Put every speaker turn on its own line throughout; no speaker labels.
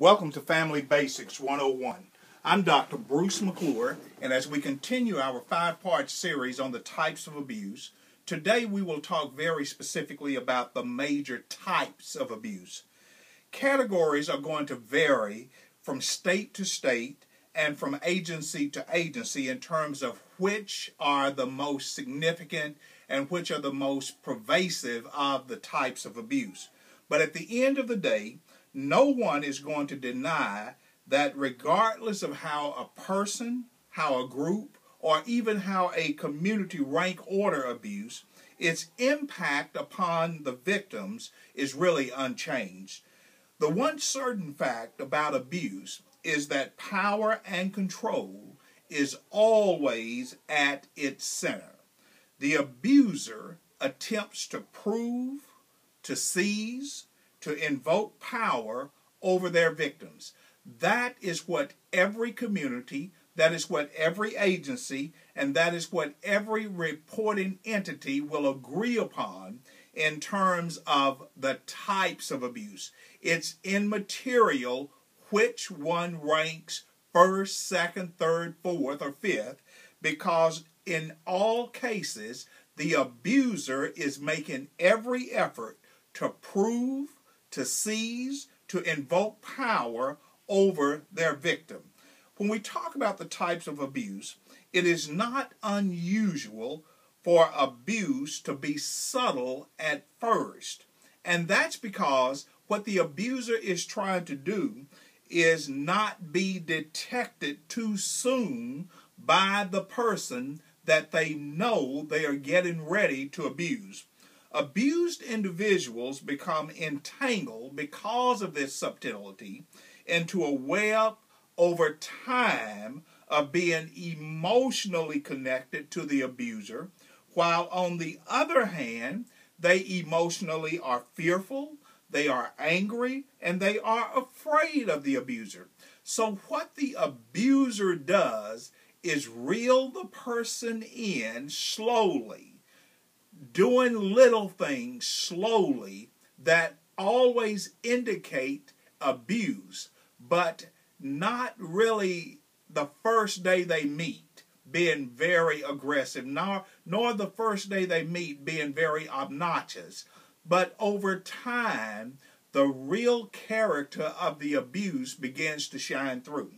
Welcome to Family Basics 101. I'm Dr. Bruce McClure, and as we continue our 5-part series on the types of abuse, today we will talk very specifically about the major types of abuse. Categories are going to vary from state to state and from agency to agency in terms of which are the most significant and which are the most pervasive of the types of abuse. But at the end of the day, no one is going to deny that regardless of how a person, how a group, or even how a community rank order abuse, its impact upon the victims is really unchanged. The one certain fact about abuse is that power and control is always at its center. The abuser attempts to prove, to seize, to invoke power over their victims. That is what every community, that is what every agency, and that is what every reporting entity will agree upon in terms of the types of abuse. It's immaterial which one ranks first, second, third, fourth, or fifth, because in all cases, the abuser is making every effort to prove, to seize, to invoke power over their victim. When we talk about the types of abuse, it is not unusual for abuse to be subtle at first. And that's because what the abuser is trying to do is not be detected too soon by the person that they know they are getting ready to abuse. Abused individuals become entangled because of this subtlety into a web over time of being emotionally connected to the abuser, while on the other hand, they emotionally are fearful, they are angry, and they are afraid of the abuser. So what the abuser does is reel the person in slowly, doing little things slowly that always indicate abuse, but not really the first day they meet being very aggressive, nor the first day they meet being very obnoxious. But over time, the real character of the abuse begins to shine through.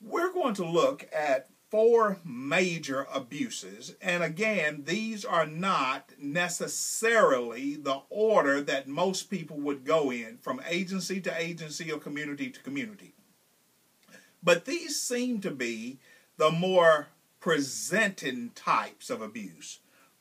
We're going to look at 4 major abuses, and again, these are not necessarily the order that most people would go in, from agency to agency or community to community. But these seem to be the more presenting types of abuse.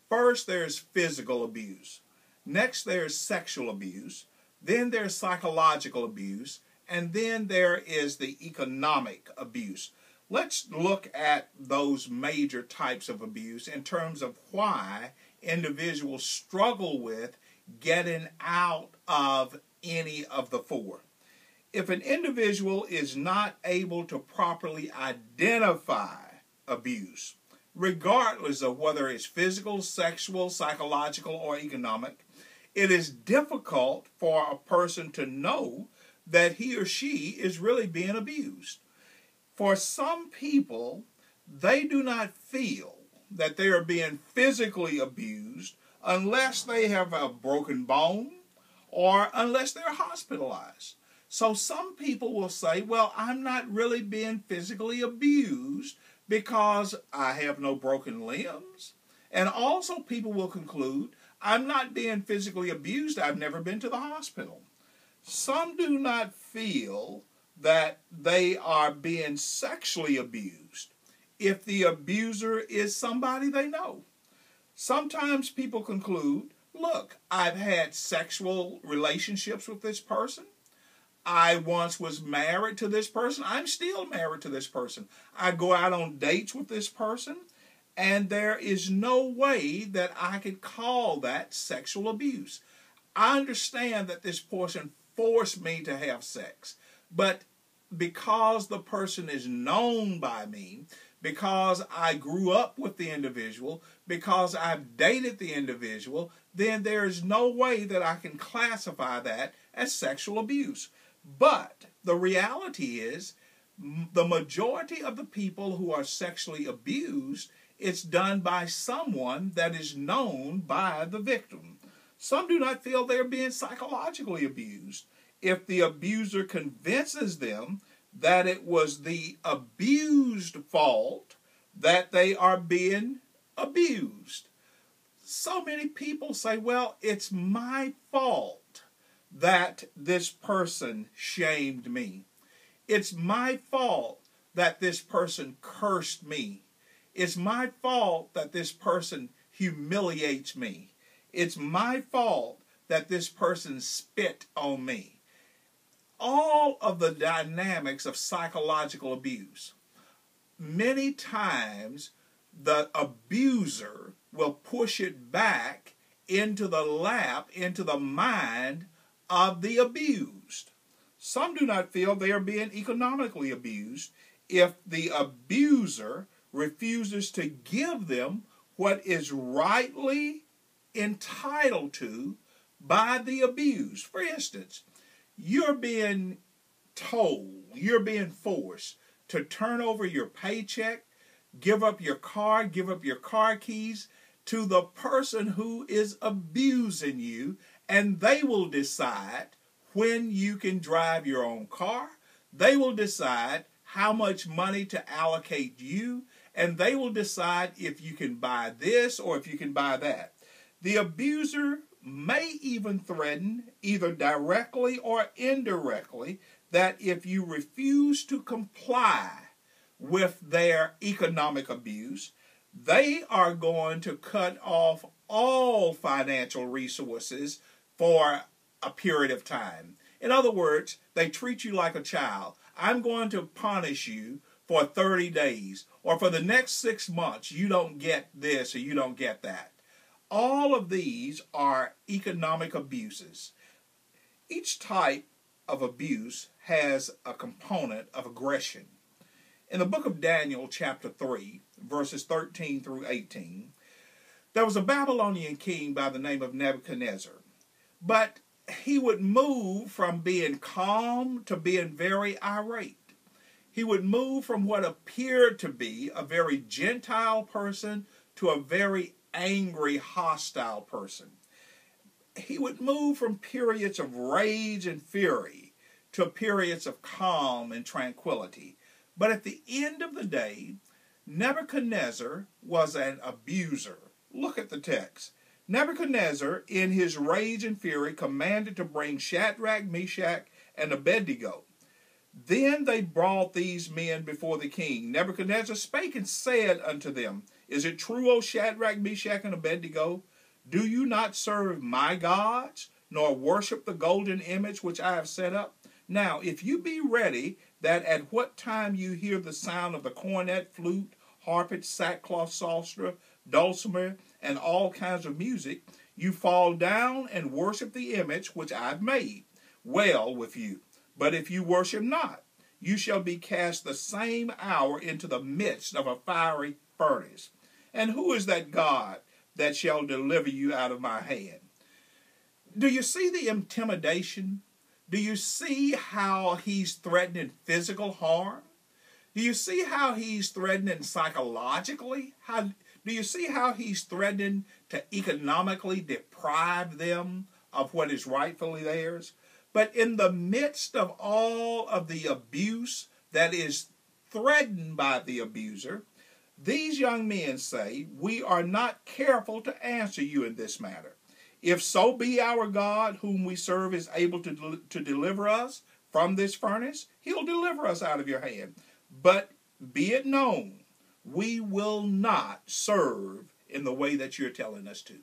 First, there's physical abuse. Next, there's sexual abuse. Then there's psychological abuse. And then there is the economic abuse. Let's look at those major types of abuse in terms of why individuals struggle with getting out of any of the 4. If an individual is not able to properly identify abuse, regardless of whether it's physical, sexual, psychological, or economic, it is difficult for a person to know that he or she is really being abused. For some people, they do not feel that they are being physically abused unless they have a broken bone or unless they're hospitalized. So some people will say, well, I'm not really being physically abused because I have no broken limbs. And also people will conclude, I'm not being physically abused, I've never been to the hospital. Some do not feel that they are being sexually abused if the abuser is somebody they know. Sometimes people conclude, look, I've had sexual relationships with this person. I once was married to this person. I'm still married to this person. I go out on dates with this person, and there is no way that I could call that sexual abuse. I understand that this person forced me to have sex, but because the person is known by me, because I grew up with the individual, because I've dated the individual, then there is no way that I can classify that as sexual abuse. But the reality is, the majority of the people who are sexually abused, it's done by someone that is known by the victim. Some do not feel they're being psychologically abused. If the abuser convinces them that it was the abused fault that they are being abused. So many people say, well, it's my fault that this person shamed me. It's my fault that this person cursed me. It's my fault that this person humiliates me. It's my fault that this person spit on me. All of the dynamics of psychological abuse. Many times the abuser will push it back into the lap, into the mind of the abused. Some do not feel they are being economically abused if the abuser refuses to give them what is rightly entitled to by the abused. For instance, you're being told, you're being forced to turn over your paycheck, give up your car keys to the person who is abusing you, and they will decide when you can drive your own car. They will decide how much money to allocate you, and they will decide if you can buy this or if you can buy that. The abuser may even threaten, either directly or indirectly, that if you refuse to comply with their economic abuse, they are going to cut off all financial resources for a period of time. In other words, they treat you like a child. I'm going to punish you for 30 days, or for the next 6 months, you don't get this or you don't get that. All of these are economic abuses. Each type of abuse has a component of aggression. In the book of Daniel, chapter 3, verses 13 through 18, there was a Babylonian king by the name of Nebuchadnezzar. But he would move from being calm to being very irate. He would move from what appeared to be a very Gentile person to a very angry, hostile person. He would move from periods of rage and fury to periods of calm and tranquility. But at the end of the day, Nebuchadnezzar was an abuser. Look at the text. Nebuchadnezzar, in his rage and fury, commanded to bring Shadrach, Meshach, and Abednego. Then they brought these men before the king. Nebuchadnezzar spake and said unto them, Is it true, O Shadrach, Meshach, and Abednego? Do you not serve my gods, nor worship the golden image which I have set up? Now, if you be ready, that at what time you hear the sound of the cornet, flute, harpet, sackcloth, psalter, dulcimer, and all kinds of music, you fall down and worship the image which I've made. Well with you. But if you worship not, you shall be cast the same hour into the midst of a fiery furnace. And who is that God that shall deliver you out of my hand? Do you see the intimidation? Do you see how he's threatening physical harm? Do you see how he's threatening psychologically? Do you see how he's threatening to economically deprive them of what is rightfully theirs? But in the midst of all of the abuse that is threatened by the abuser, these young men say, we are not careful to answer you in this matter. If so be our God, whom we serve, is able to deliver us from this furnace, he'll deliver us out of your hand. But be it known, we will not serve in the way that you're telling us to.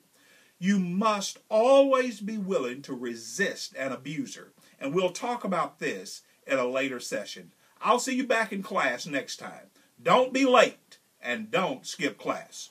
You must always be willing to resist an abuser. And we'll talk about this in a later session. I'll see you back in class next time. Don't be late and don't skip class.